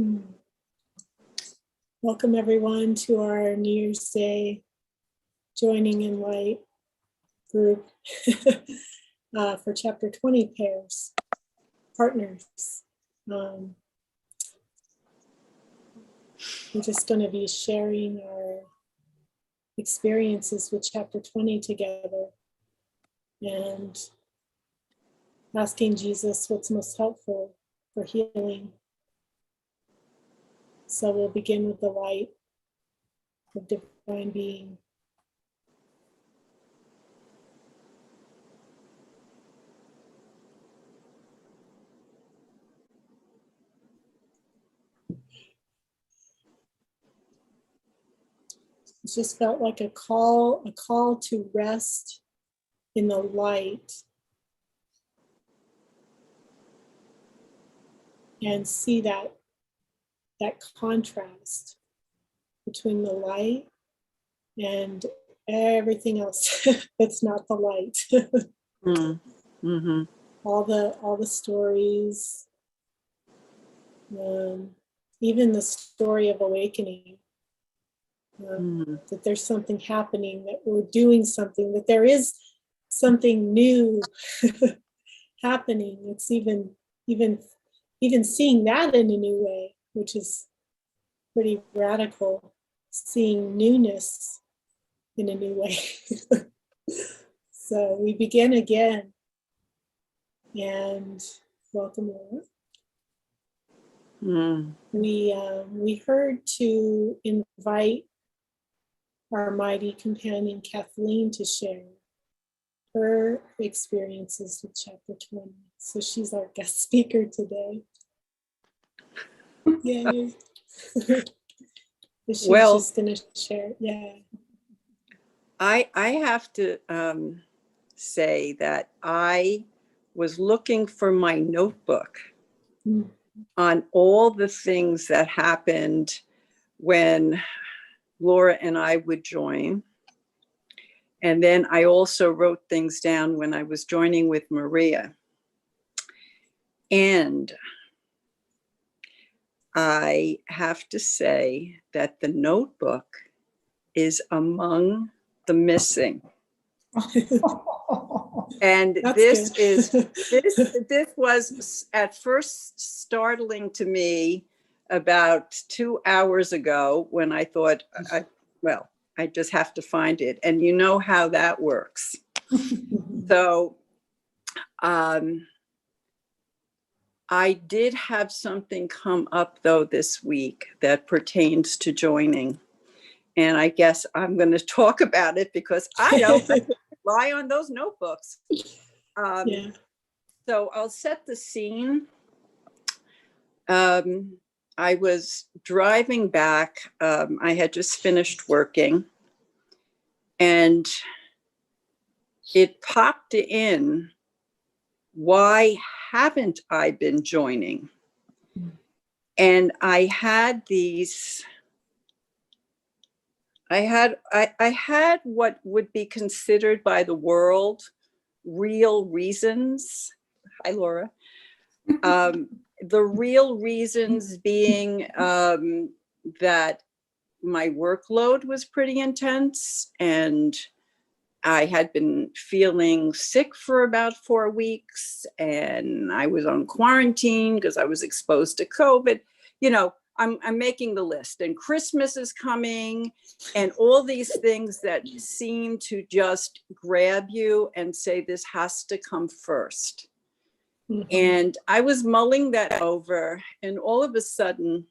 Hmm. Welcome everyone to our New Year's Day Joining in Light group for chapter 20 pairs, partners. We're just going to be sharing our experiences with chapter 20 together and asking Jesus what's most helpful for healing. So we'll begin with the light of divine being. It just felt like a call to rest in the light and see that contrast between the light and everything else that's not the light. Mm-hmm. All the stories, even the story of awakening. That there's something happening, that we're doing something, that there is something new happening. It's even seeing that in a new way, which is pretty radical, seeing newness in a new way. So we begin again, and welcome, Laura. We heard to invite our mighty companion Cathleen to share her experiences with chapter 20. So she's our guest speaker today. Yay. She's just going to share. Yeah. I have to say that I was looking for my notebook on all the things that happened when Laura and I would join. And then I also wrote things down when I was joining with Maria. And I have to say that the notebook is among the missing. And this was at first startling to me about 2 hours ago when I thought, I just have to find it. And you know how that works. So I did have something come up, though, this week that pertains to joining. And I guess I'm going to talk about it because I don't rely on those notebooks. So I'll set the scene. I was driving back. I had just finished working. And it popped in, why haven't I been joining? And I had what would be considered by the world real reasons. Hi, Laura. The real reasons being that my workload was pretty intense and I had been feeling sick for about 4 weeks and I was on quarantine because I was exposed to COVID. You know, I'm making the list, and Christmas is coming and all these things that seem to just grab you and say, this has to come first. Mm-hmm. And I was mulling that over, and all of a sudden,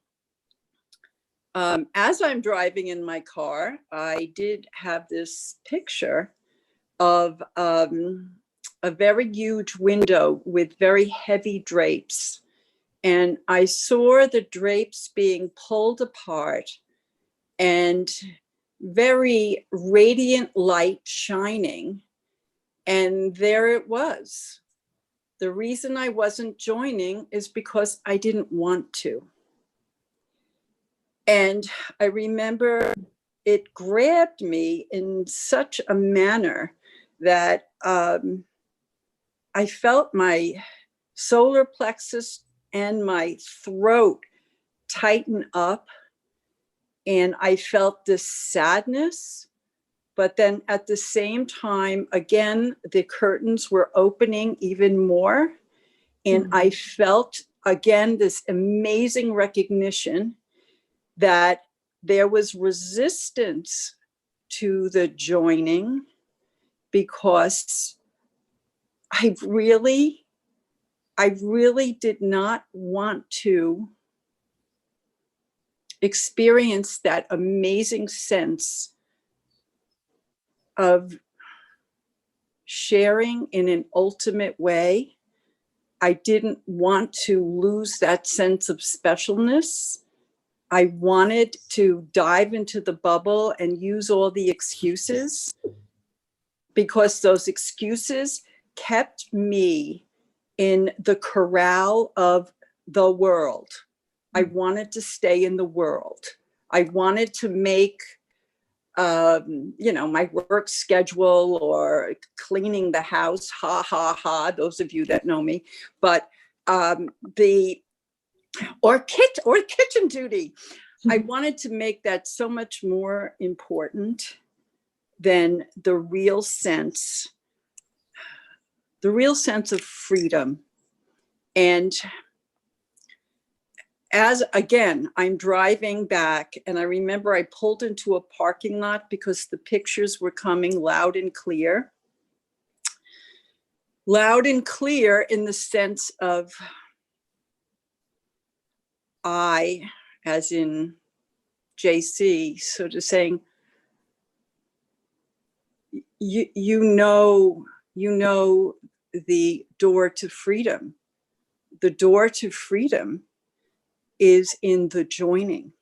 as I'm driving in my car, I did have this picture of a very huge window with very heavy drapes. And I saw the drapes being pulled apart and very radiant light shining. And there it was. The reason I wasn't joining is because I didn't want to. And I remember it grabbed me in such a manner that I felt my solar plexus and my throat tighten up, and I felt this sadness. But then at the same time, again, the curtains were opening even more. And I felt, again, this amazing recognition that there was resistance to the joining, because I really did not want to experience that amazing sense of sharing in an ultimate way. I didn't want to lose that sense of specialness. I wanted to dive into the bubble and use all the excuses, because those excuses kept me in the corral of the world. I wanted to stay in the world. I wanted to make my work schedule or cleaning the house, ha, ha, ha, those of you that know me, but or kitchen duty. I wanted to make that so much more important than the real sense of freedom. And as again, I'm driving back, and I remember I pulled into a parking lot because the pictures were coming loud and clear. Loud and clear in the sense of I, as in JC, sort of saying, you know the door to freedom. The door to freedom is in the joining.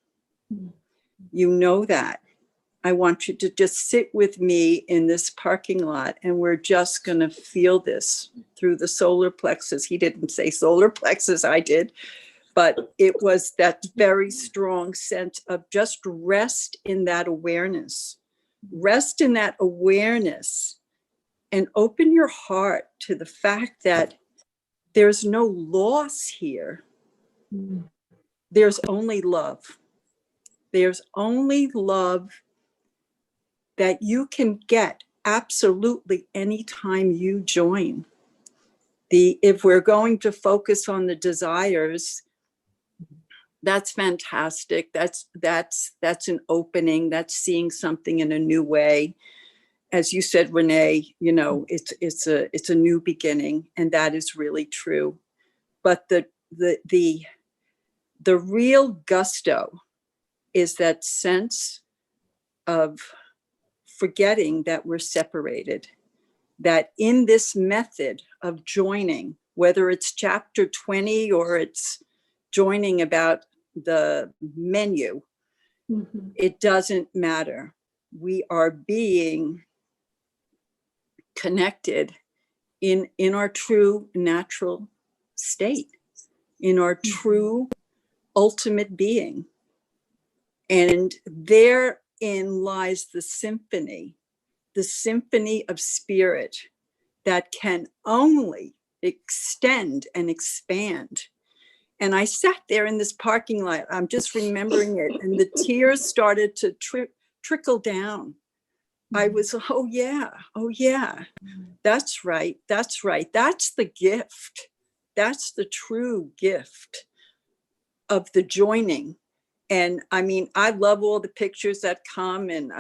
You know that. I want you to just sit with me in this parking lot, and we're just going to feel this through the solar plexus. He didn't say solar plexus, I did, but it was that very strong sense of just rest in that awareness. Rest in that awareness and open your heart to the fact that there's no loss here. There's only love. There's only love that you can get absolutely anytime you join. If we're going to focus on the desires, that's fantastic. That's an opening. That's seeing something in a new way. As you said, Renee, it's a new beginning, and that is really true. But the real gusto is that sense of forgetting that we're separated, that in this method of joining, whether it's chapter 20 or it's joining about the menu, it doesn't matter. We are being connected in our true natural state, in our true ultimate being. And therein lies the symphony of spirit that can only extend and expand. And I sat there in this parking lot, I'm just remembering it, and the tears started to trickle down. I was, oh yeah, that's right. That's the gift. That's the true gift of the joining. And I mean, I love all the pictures that come, and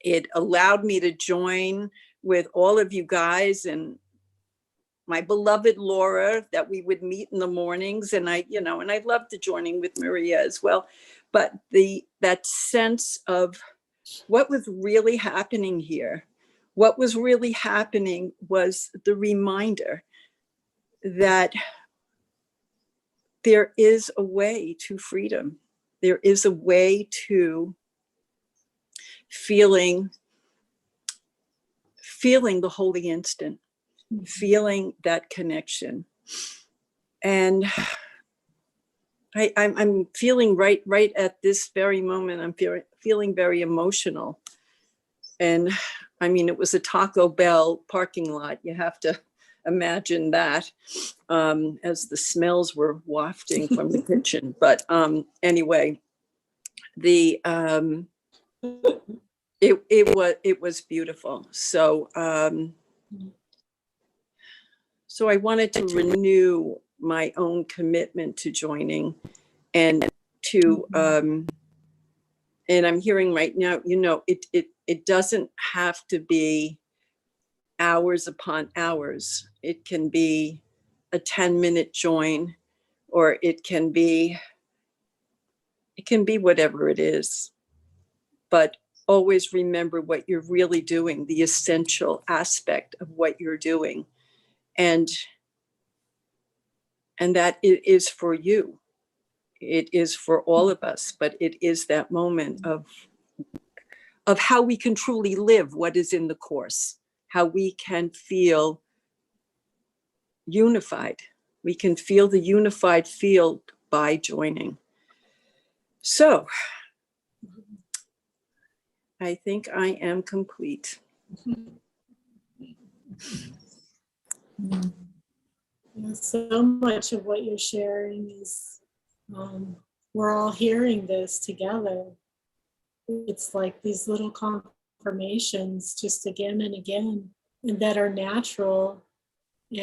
it allowed me to join with all of you guys and my beloved Laura, that we would meet in the mornings. And I loved the joining with Maria as well. But that sense of what was really happening here, what was really happening was the reminder that there is a way to freedom. There is a way to feeling the holy instant, feeling that connection. And I'm feeling right at this very moment, I'm feeling very emotional. And I mean, it was a Taco Bell parking lot. You have to imagine that, as the smells were wafting from the kitchen. But anyway, the it was beautiful. So so I wanted to renew my own commitment to joining, and to and I'm hearing right now, it doesn't have to be hours upon hours. It can be a 10-minute join, or it can be whatever it is. But always remember what you're really doing, the essential aspect of what you're doing. And that it is for you. It is for all of us, but it is that moment of how we can truly live what is in the Course, how we can feel unified. We can feel the unified field by joining. So I think I am complete. So much of what you're sharing is, we're all hearing this together. It's like these little confirmations just again and again, and that are natural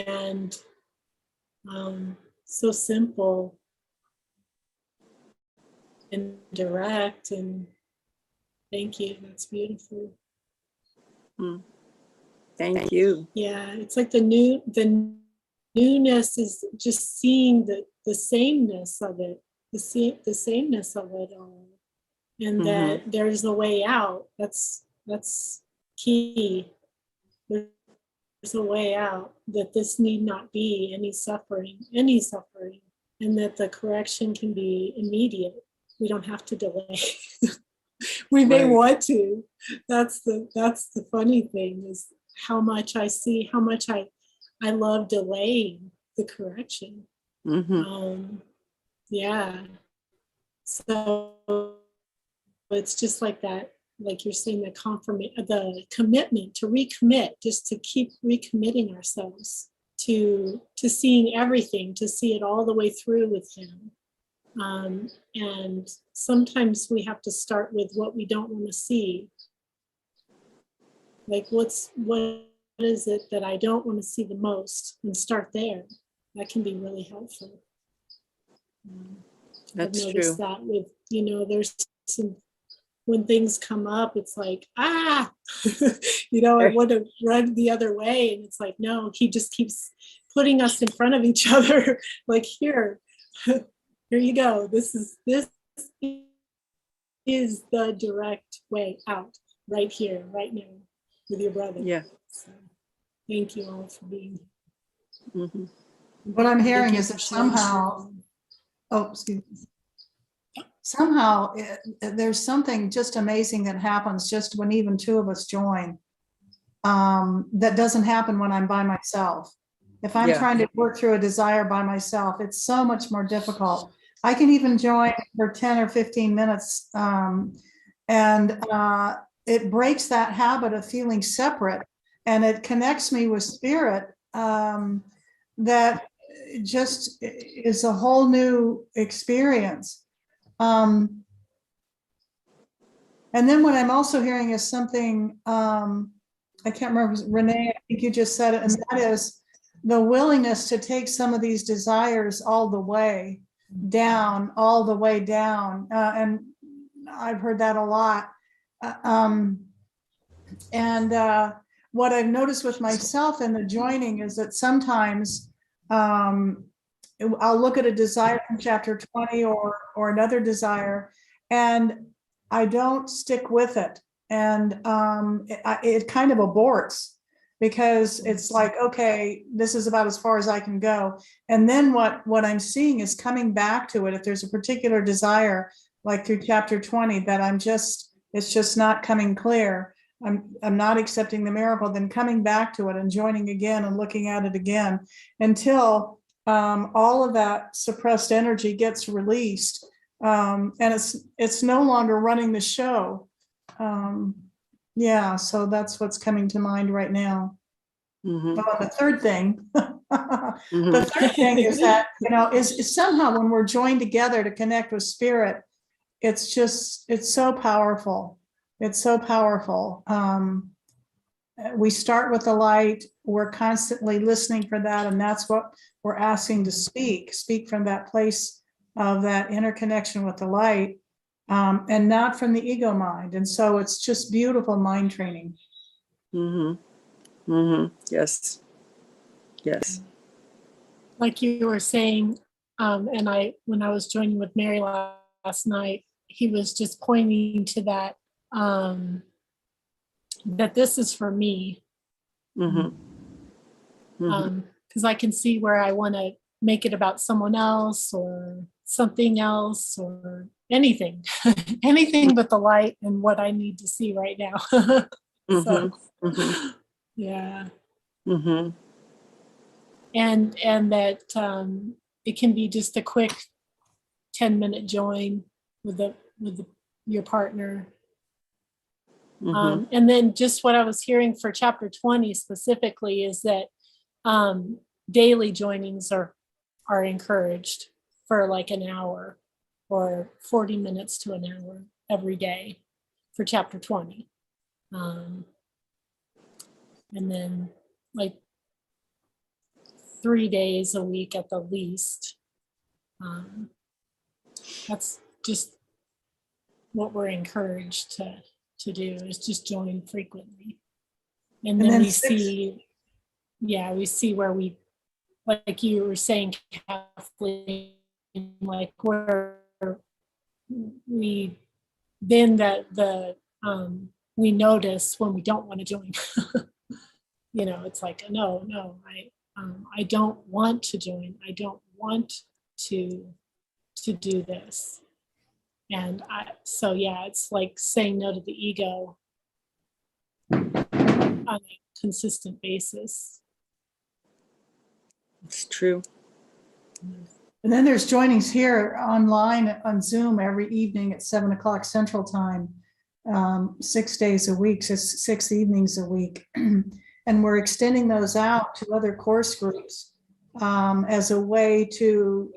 and so simple and direct. And thank you. That's beautiful. Thank you. Yeah, it's like the newness is just seeing the sameness of it, the sameness of it all, and that there's a way out. That's key. There's a way out, that this need not be any suffering, and that the correction can be immediate. We don't have to delay. We may want to. That's the funny thing, is how much I see, how much I love delaying the correction. Yeah. So it's just like that, like you're saying, the commitment to recommit, just to keep recommitting ourselves to seeing everything, to see it all the way through with Him. And sometimes we have to start with what we don't want to see. Like what is it that I don't want to see the most, and start there. That can be really helpful. That's I've noticed true. that with, there's some, when things come up, it's like, I want to run the other way. And it's like, no, He just keeps putting us in front of each other. Like, here you go. This is the direct way out, right here, right now, with your brother. Yeah. So, thank you all for being here. What I'm hearing is that somehow there's something just amazing that happens just when even two of us join, that doesn't happen when I'm by myself. If I'm trying to work through a desire by myself, it's so much more difficult. I can even join for 10 or 15 minutes, and it breaks that habit of feeling separate, and it connects me with spirit, that just is a whole new experience. And then what I'm also hearing is something, I can't remember, Renee, I think you just said it, and that is the willingness to take some of these desires all the way down. And I've heard that a lot. What I've noticed with myself in the joining is that sometimes I'll look at a desire from chapter 20 or another desire, and I don't stick with it. And it kind of aborts, because it's like, okay, this is about as far as I can go. And then what I'm seeing is coming back to it. If there's a particular desire, like through chapter 20, that it's just not coming clear, I'm not accepting the miracle, then coming back to it and joining again and looking at it again until all of that suppressed energy gets released, and it's no longer running the show. Yeah, so that's what's coming to mind right now. Mhm, Oh, the third thing, the mhm, third thing is that, is somehow when we're joined together to connect with spirit, it's so powerful. It's so powerful. We start with the light. We're constantly listening for that. And that's what we're asking to speak from that place of that interconnection with the light, and not from the ego mind. And so it's just beautiful mind training. mhm, mhm. Yes. Yes. Like you were saying, and when I was joining with Mary last night, he was just pointing to that, that this is for me, Mhm, mhm, because I can see where I want to make it about someone else or something else or anything, anything but the light and what I need to see right now. mhm, So, mhm, yeah. mhm. And that it can be just a quick 10-minute join with your partner. Mhm. And then just what I was hearing for chapter 20 specifically is that daily joinings are encouraged for like an hour or 40 minutes to an hour every day for chapter 20. And then like 3 days a week at the least. That's just what we're encouraged to do, is just join frequently. And then we see where we, like you were saying, Kathleen, like where we then we notice when we don't want to join. It's like, no, I don't want to join. I don't want to do this. And it's like saying no to the ego on a consistent basis. It's true. And then there's joinings here online on Zoom every evening at 7:00 Central Time, 6 days a week, so 6 evenings a week. And we're extending those out to other course groups as a way to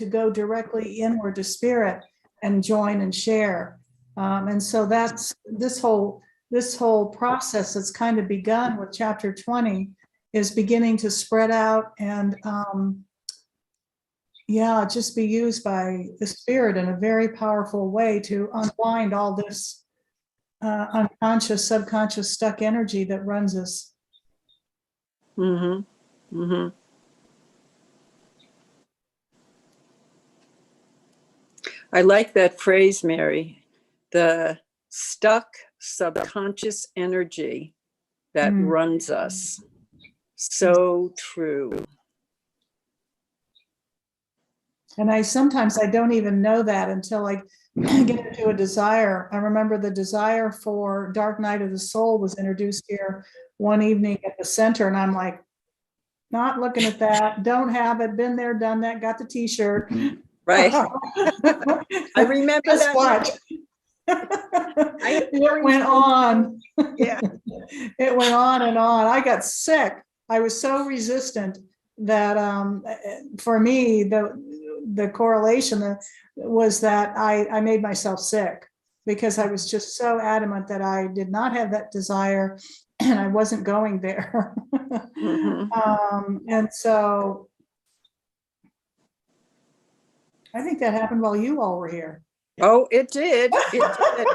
go directly inward to spirit and join and share. And so that's this whole process that's kind of begun with chapter 20 is beginning to spread out and just be used by the spirit in a very powerful way to unwind all this unconscious, subconscious stuck energy that runs us. Mhm, mhm. I like that phrase, Mary. The stuck subconscious energy that runs us. So true. And sometimes I don't even know that until I get into a desire. I remember the desire for Dark Night of the Soul was introduced here one evening at the center, and I'm like, not looking at that, don't have it, been there, done that, got the t-shirt. Right. I remember Just that. watch. It went on. Yeah. It went on and on. I got sick. I was so resistant that for me, the correlation was that I made myself sick because I was just so adamant that I did not have that desire and I wasn't going there. And so I think that happened while you all were here. Oh, it did. It did.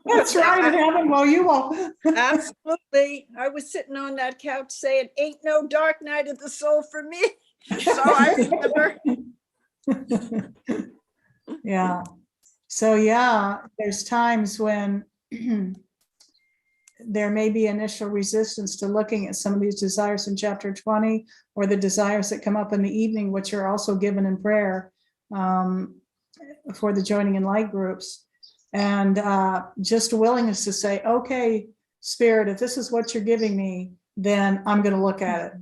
That's right. It happened while you all. Absolutely. I was sitting on that couch saying, ain't no dark night of the soul for me. So I remember. Yeah. So there's times when there may be initial resistance to looking at some of these desires in chapter 20 or the desires that come up in the evening, which are also given in prayer for the joining in light groups. And just a willingness to say, okay, Spirit, if this is what you're giving me, then I'm going to look at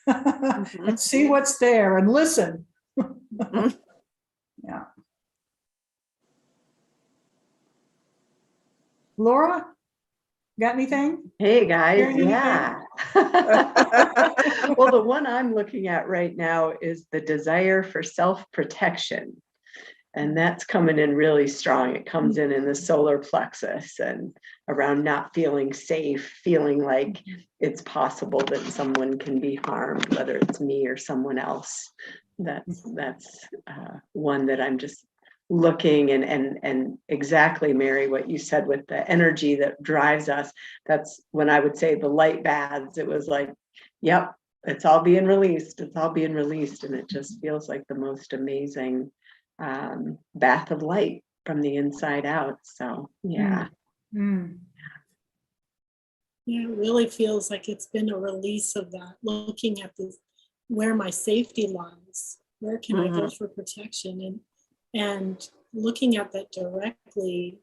it and see what's there and listen. Yeah. Laura? got anything? Hey guys, Hearing anything? yeah. Well, the one I'm looking at right now is the desire for self-protection. And that's coming in really strong. It comes in the solar plexus and around not feeling safe, feeling like it's possible that someone can be harmed, whether it's me or someone else. That's one that I'm just looking and exactly, Mary, what you said with the energy that drives us. That's when I would say the light baths. It was like, yep, it's all being released. It's all being released. And it just feels like the most amazing bath of light from the inside out. So yeah. Mm. Yeah, it really feels like it's been a release of that, looking at this, where my safety lies, where can I go for protection, and looking at that directly,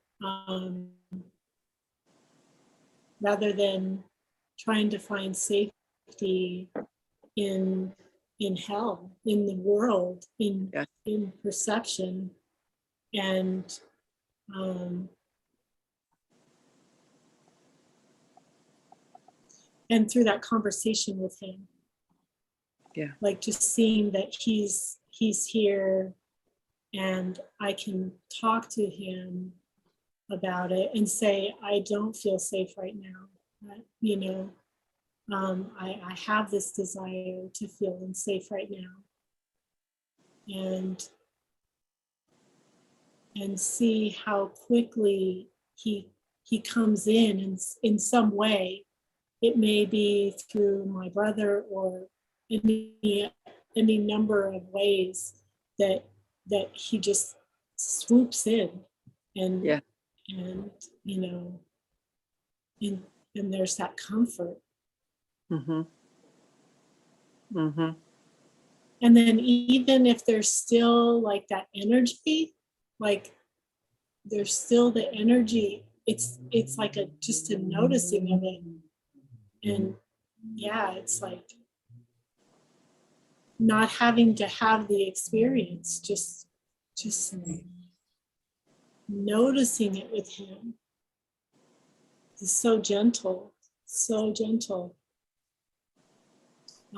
rather than trying to find safety in hell, in the world, in perception, and through that conversation with him, like just seeing that he's here, and I can talk to him about it and say, I don't feel safe right now. I have this desire to feel unsafe right now, and see how quickly he comes in some way. It may be through my brother or any number of ways that he just swoops in, and and there's that comfort. And then even if there's still like that energy, like there's still the energy, it's like just a noticing of it. And yeah, it's like not having to have the experience, just noticing it with him. He's so gentle, so gentle.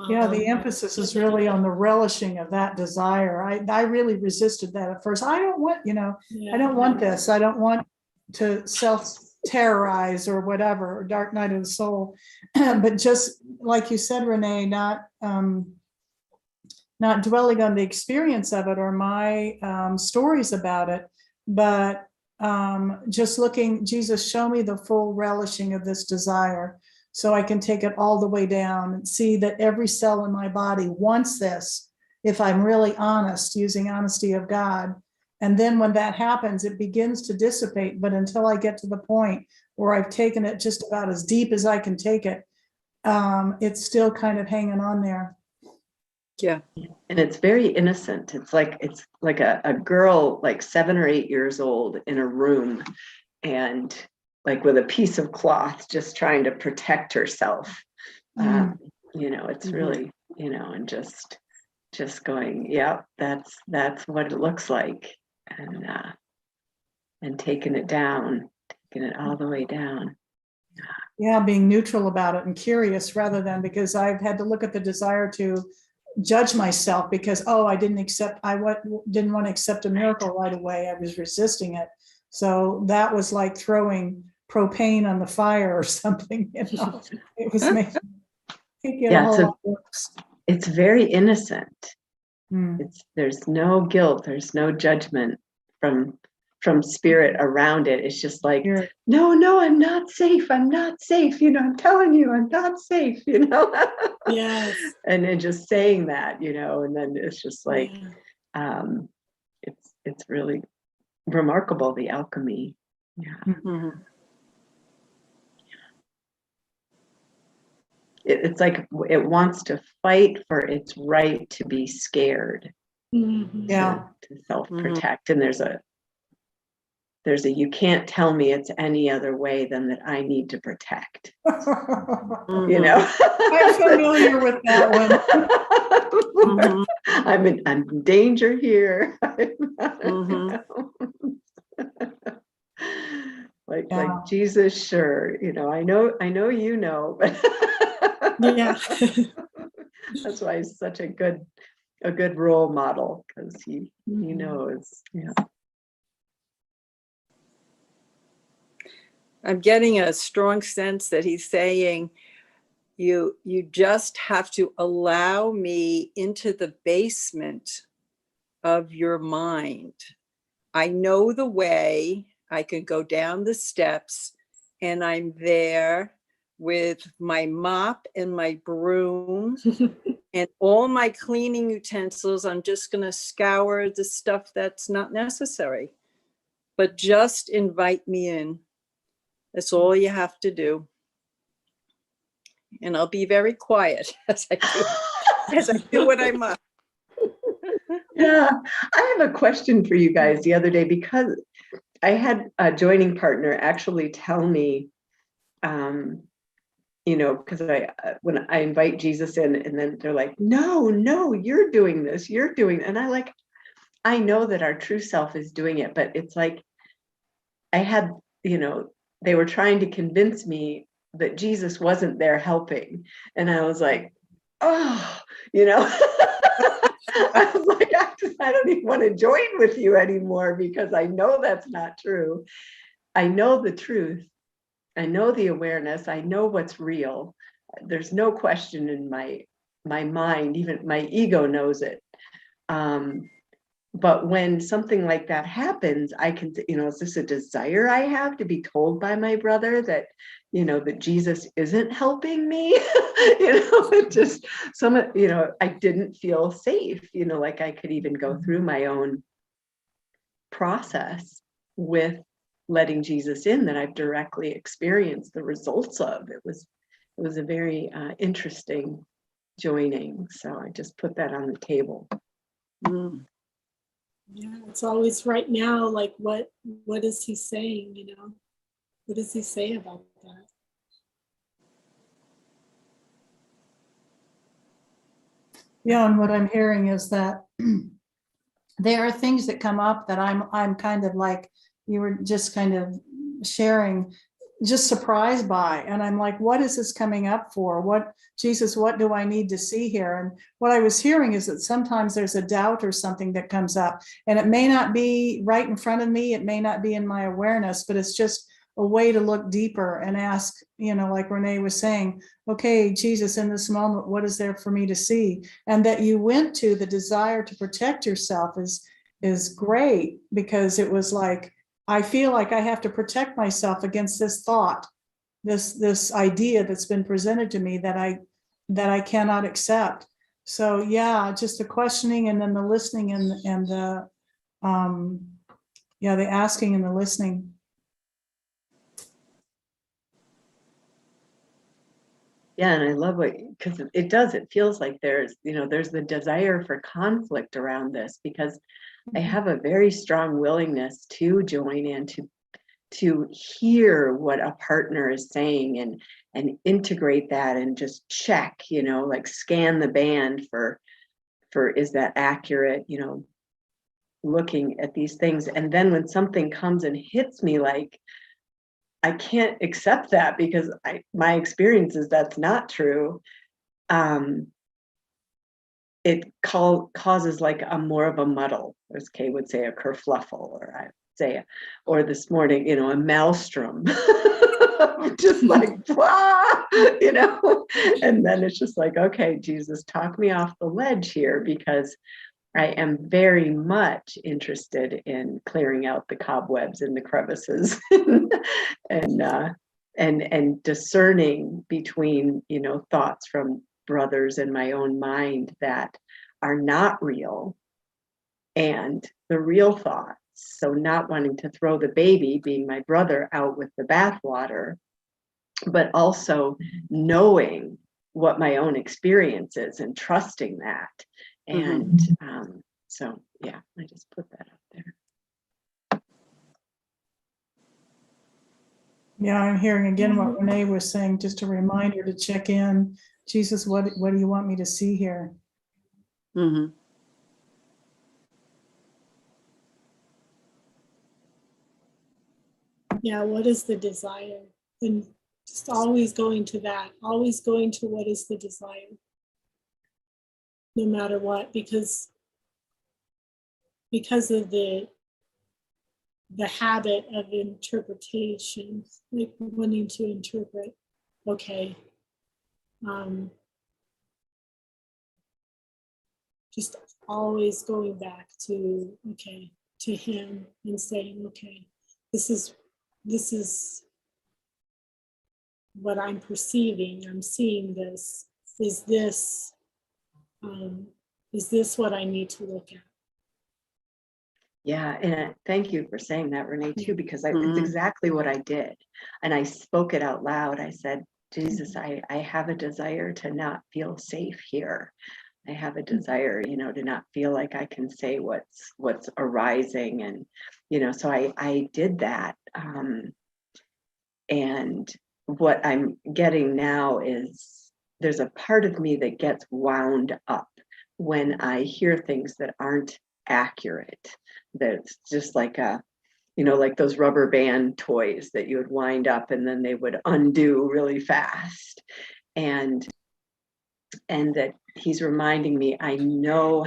Yeah, the emphasis is really on the relishing of that desire. I really resisted that at first. I don't want, I don't want this. I don't want to self-terrorize or whatever, or dark night of the soul. But just like you said, Renee, not dwelling on the experience of it or my stories about it, but just looking, Jesus, show me the full relishing of this desire, so I can take it all the way down and see that every cell in my body wants this, if I'm really honest, using honesty of God. And then when that happens, it begins to dissipate. But until I get to the point where I've taken it just about as deep as I can take it, it's still kind of hanging on there. Yeah. And it's very innocent. It's like a girl like 7 or 8 years old in a room, and like with a piece of cloth, just trying to protect herself. It's really, and just going, yeah, that's what it looks like. And taking it all the way down. Yeah, being neutral about it and curious, rather than, because I've had to look at the desire to judge myself because, I didn't want to accept a miracle right away. I was resisting it. So that was like throwing propane on the fire or something. It was making it a whole lot worse. It's very innocent. There's no guilt, there's no judgment from spirit around it. It's just like, no, I'm not safe. I'm I'm telling you, I'm not safe. Yes. And then just saying that, and then it's just like, it's really remarkable, the alchemy. It's like it wants to fight for its right to be scared, to self-protect. And there's a you can't tell me it's any other way than that I need to protect. I'm familiar with that one. I'm in danger here. Like Yeah. Jesus, sure, I know you know, but Yeah. that's why he's such a good role model, because he knows. Yeah. I'm getting a strong sense that he's saying, you just have to allow me into the basement of your mind. I know the way. I can go down the steps, and I'm there with my mop and my broom and all my cleaning utensils. I'm just going to scour the stuff that's not necessary, but just invite me in. That's all you have to do. And I'll be very quiet as I do what I must. Yeah, I have a question for you guys the other day, because I had a joining partner actually tell me, because when I invite Jesus in, and then they're like, no, you're doing this, and I know that our true self is doing it, but it's like I had, they were trying to convince me that Jesus wasn't there helping, and I was like, oh, I was like, I don't even want to join with you anymore, because I know that's not true. I know the truth. I know the awareness. I know what's real. There's no question in my mind, even my ego knows it. But when something like that happens, I can, is this a desire I have to be told by my brother that, that Jesus isn't helping me? It just, I didn't feel safe, like I could even go through my own process with letting Jesus in, that I've directly experienced the results of. It was a very interesting joining. So I just put that on the table. Mm. Yeah, it's always right now, like what is he saying, What does he say about that? Yeah, and what I'm hearing is that there are things that come up that I'm kind of like you were just kind of sharing, just surprised by. And I'm like, what is this coming up for? What, Jesus, what do I need to see here? And what I was hearing is that sometimes there's a doubt or something that comes up, and it may not be right in front of me. It may not be in my awareness, but it's just a way to look deeper and ask, like Renee was saying, okay, Jesus, in this moment, what is there for me to see? And that you went to the desire to protect yourself is great, because it was like, I feel like I have to protect myself against this thought, this idea that's been presented to me that I cannot accept. So yeah, just the questioning, and then the listening, and the the asking and the listening. Yeah, and I love because it feels like there's the desire for conflict around this, because I have a very strong willingness to join in, to hear what a partner is saying, and integrate that, and just check, like scan the band for is that accurate, looking at these things. And then when something comes and hits me, like I can't accept that, because my experience is that's not true. It causes like a more of a muddle, as Kay would say, a kerfluffle, or I say, or this morning, a maelstrom, just like, blah, and then it's just like, okay, Jesus, talk me off the ledge here, because I am very much interested in clearing out the cobwebs and the crevices, and discerning between, thoughts from brothers in my own mind that are not real, and the real thoughts. So not wanting to throw the baby, being my brother, out with the bathwater, but also knowing what my own experience is and trusting that. And so, yeah, I just put that up there. Yeah, I'm hearing again what Renee was saying, just a reminder to check in. Jesus, what do you want me to see here? Mm-hmm. Yeah, what is the desire? And just always going to that, always going to what is the desire, no matter what, because of the habit of interpretation, like wanting to interpret, okay, just always going back to, okay, to him and saying, okay, this is what I'm perceiving. I'm seeing this. Is this what I need to look at? Yeah, and thank you for saying that, Renee, too, because it's Mhm. exactly what I did. And I spoke it out loud. I said, Jesus, I have a desire to not feel safe here. I have a desire, to not feel like I can say what's arising. And, so I did that. And what I'm getting now is there's a part of me that gets wound up when I hear things that aren't accurate. That's just like like those rubber band toys that you would wind up and then they would undo really fast. And that he's reminding me, I know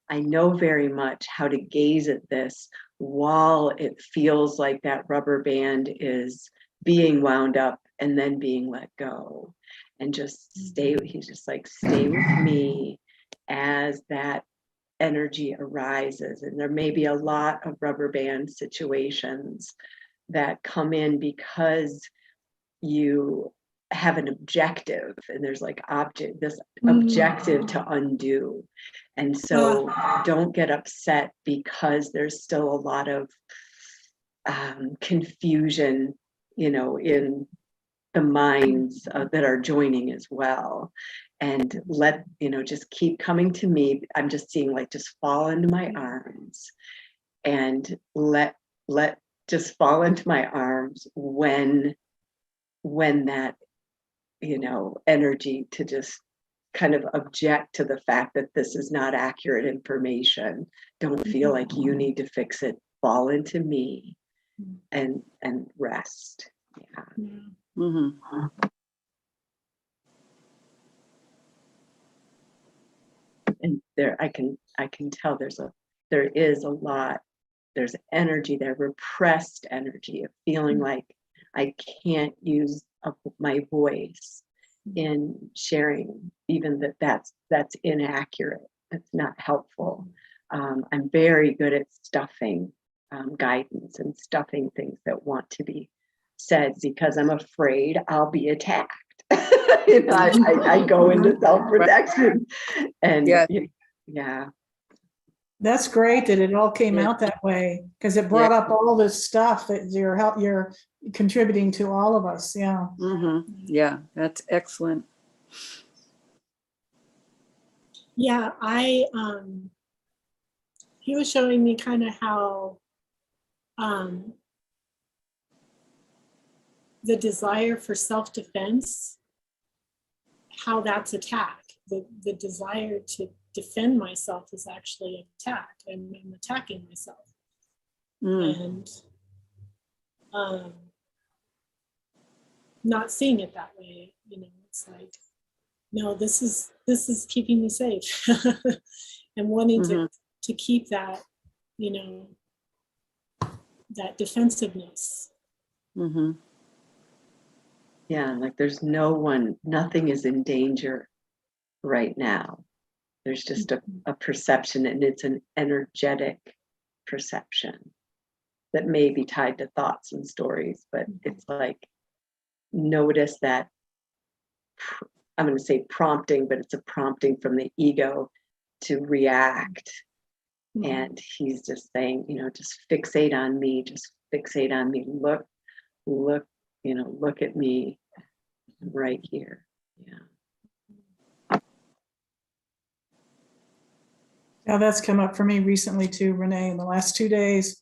very much how to gaze at this while it feels like that rubber band is being wound up and then being let go. And just he's just like, stay with me as that energy arises. And there may be a lot of rubber band situations that come in because you have an objective and there's like this objective to undo. And so don't get upset because there's still a lot of confusion, in the minds that are joining as well. And just keep coming to me. I'm just seeing like, just fall into my arms and let just fall into my arms when that, energy to just kind of object to the fact that this is not accurate information. Don't feel like you need to fix it. Fall into me and rest. Yeah. Mm-hmm. And there, I can tell there is a lot, there's energy there, repressed energy of feeling like I can't use my voice in sharing, even that's inaccurate. That's not helpful. I'm very good at stuffing guidance and stuffing things that want to be said because I'm afraid I'll be attacked. I go into self-protection. And yeah. That's great that it all came out that way, because it brought up all this stuff that you're contributing to all of us. Yeah. Mm-hmm. Yeah, that's excellent. Yeah, he was showing me kind of how the desire for self-defense, how that's attack. The desire to defend myself is actually attack, and I'm attacking myself. And not seeing it that way, it's like, no, this is keeping me safe. And wanting to keep that, that defensiveness. Yeah, like there's nothing is in danger right now. There's just a perception, and it's an energetic perception that may be tied to thoughts and stories, but it's like, notice that, I'm going to say prompting, but it's a prompting from the ego to react. And he's just saying, just fixate on me, look, look at me right here. Yeah. Now that's come up for me recently too, Renee, in the last 2 days,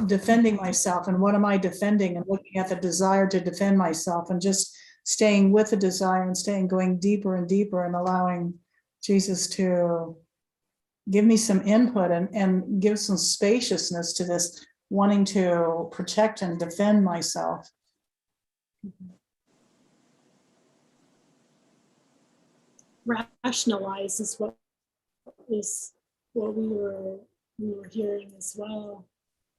defending myself. And what am I defending? And looking at the desire to defend myself and just staying with the desire and going deeper and deeper and allowing Jesus to give me some input and give some spaciousness to this. wanting to protect and defend myself. Rationalize is what we were hearing as well.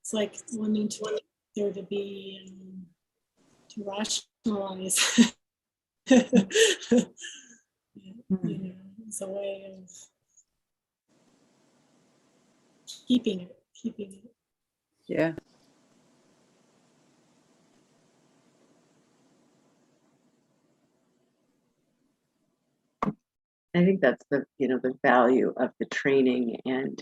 It's like wanting to there to be to rationalize. You know, it's a way of keeping it. Yeah. I think that's the value of the training and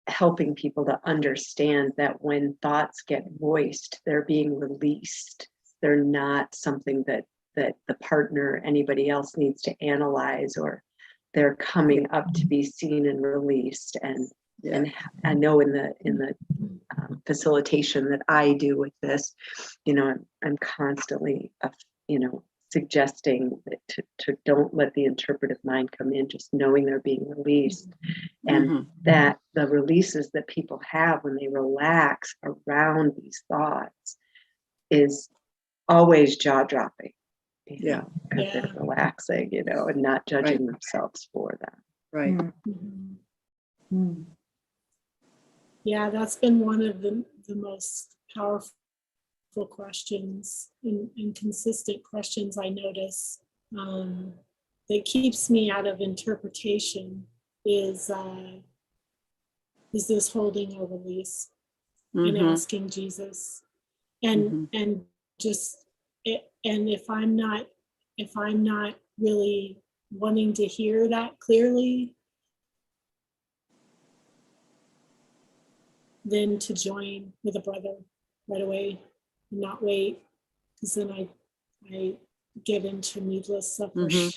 helping people to understand that when thoughts get voiced, they're being released. They're not something that the partner, anybody else needs to analyze, or they're coming up to be seen and released. And I know in the facilitation that I do with this, I'm constantly, suggesting that to don't let the interpretive mind come in, just knowing they're being released. And that the releases that people have when they relax around these thoughts is always jaw-dropping, because they're relaxing, and not judging themselves for that. Right. Yeah, that's been one of the most powerful questions and consistent questions I notice that keeps me out of interpretation is this holding or release, and asking Jesus, and just and if I'm not really wanting to hear that clearly, then to join with a brother right away and not wait, because then I get into needless suffering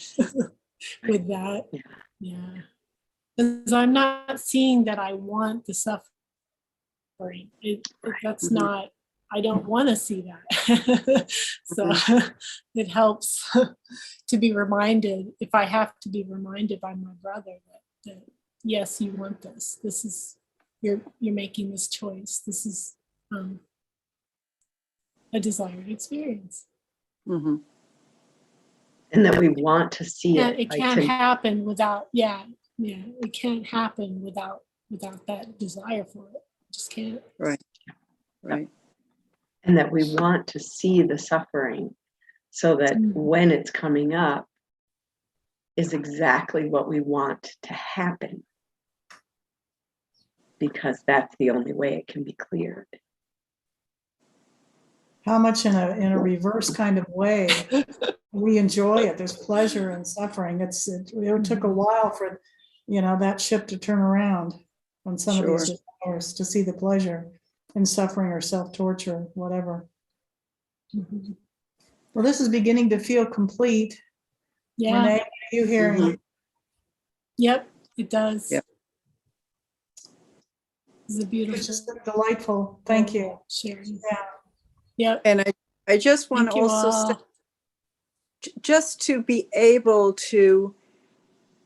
with that. Yeah. Because I'm not seeing that I want the suffering. That's not, I don't want to see that. So it helps to be reminded, if I have to be reminded by my brother that yes, you want this. This is, you're making this choice. This is a desired experience. And that we want to see it. It can't happen without, it can't happen without that desire for it. It just can't. Right. And that we want to see the suffering so that when it's coming up is exactly what we want to happen, because that's the only way it can be cleared. How much in a reverse kind of way we enjoy it. There's pleasure in suffering. It took a while for that ship to turn around on some of these desires, to see the pleasure in suffering or self-torture, whatever. Well, this is beginning to feel complete. Yeah. Renee, are you hearing? Yep, it does. Yep. It's a beautiful. It's just delightful. Thank you. Sharing. Yeah. Yep. And I just want to also say, just to be able to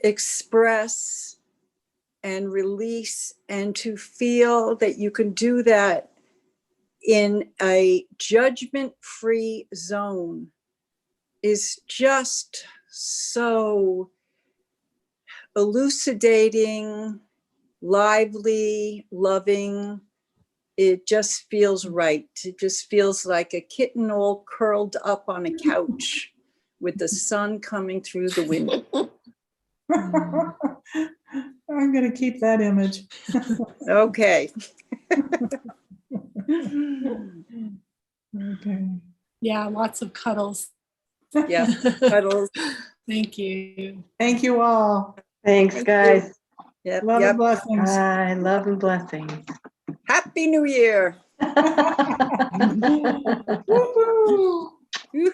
express and release and to feel that you can do that in a judgment-free zone is just so elucidating, lively, loving. It just feels right. It just feels like a kitten all curled up on a couch with the sun coming through the window. I'm going to keep that image. Okay. Okay. Yeah, lots of cuddles. Yeah, cuddles. Thank you. Thank you all. Thanks, guys. Yep, Love and blessings. Bye. Love and blessings. Happy New Year. Woo-hoo.